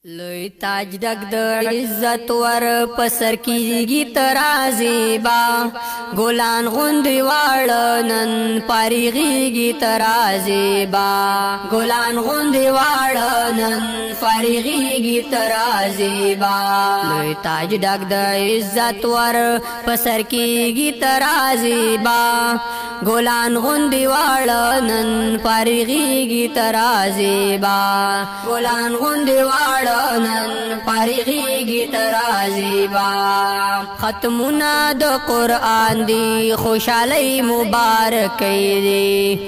لوی تاج دک د عزت ور پسر کیږي ترازی با ګلان غوندي واړنن پاریږي ترازی با ګلان غوندي واړنن پاریږي ترازی با لوی تاج دک د عزت ور پسر کیږي ترازی با ګلان غوندي واړنن پاریږي ترازی با ګلان غوندي واړنن پاریږي ترازی با ختمنا د قرآن دی خوشالۍ مبارک دی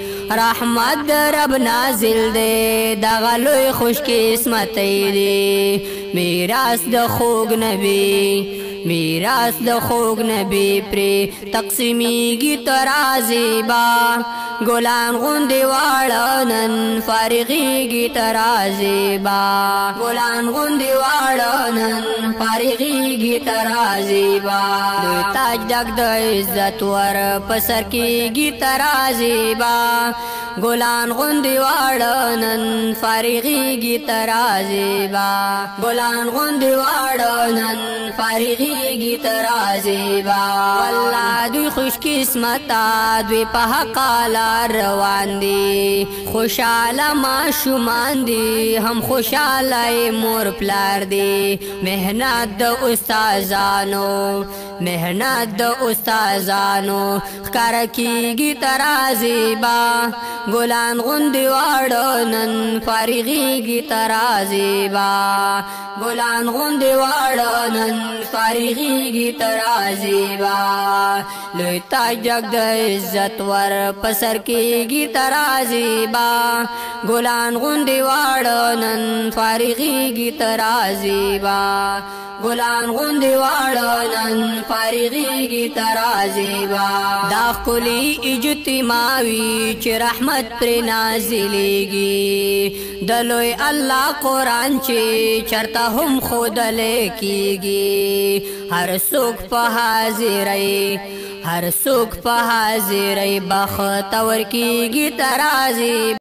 رحمت رب نازل دی دغه لوی خوش قسمت دی میراث د خوږ نبی میراث د خوږ نبی پری تقسیمیږي ترازی با ګلان غوندي واړنن فارغیږي ترازی با ګلان غوندي واړنن فارغیږي ترازی با دوی تاج دک د عزت ور پسر کیږي ترازی با ګلان غوندي واړنن فارغیږي ترازی با ګلان غوندي واړنن فارغیږي ترازی با والله دوی خوش قسمت دوی په حق روان دي خوشاله ماشومان دي هم خوشاله مور پلار دي مهنت د استادانو مهنت د استادانو ښکار کیږي ترازی با ګلان غوندي واړنن فارغیږي ترازی با ګلان غوندي واړنن فارغیږي ترازی با لوی تاج دک د عزت ور پسر کیږي ترازی با ګلان غوندي واړنن فارغیږي ترازی با ګلان غوندي واړنن فارغیږي ترازی با دا خلی اجتماعي چې رحمت پر نازلېږي د لوی الله قرآن چې چرته هم خودل کیږي هر څوک په حاضرۍ هر څوک په حاضرۍ بختور کیږي ترازی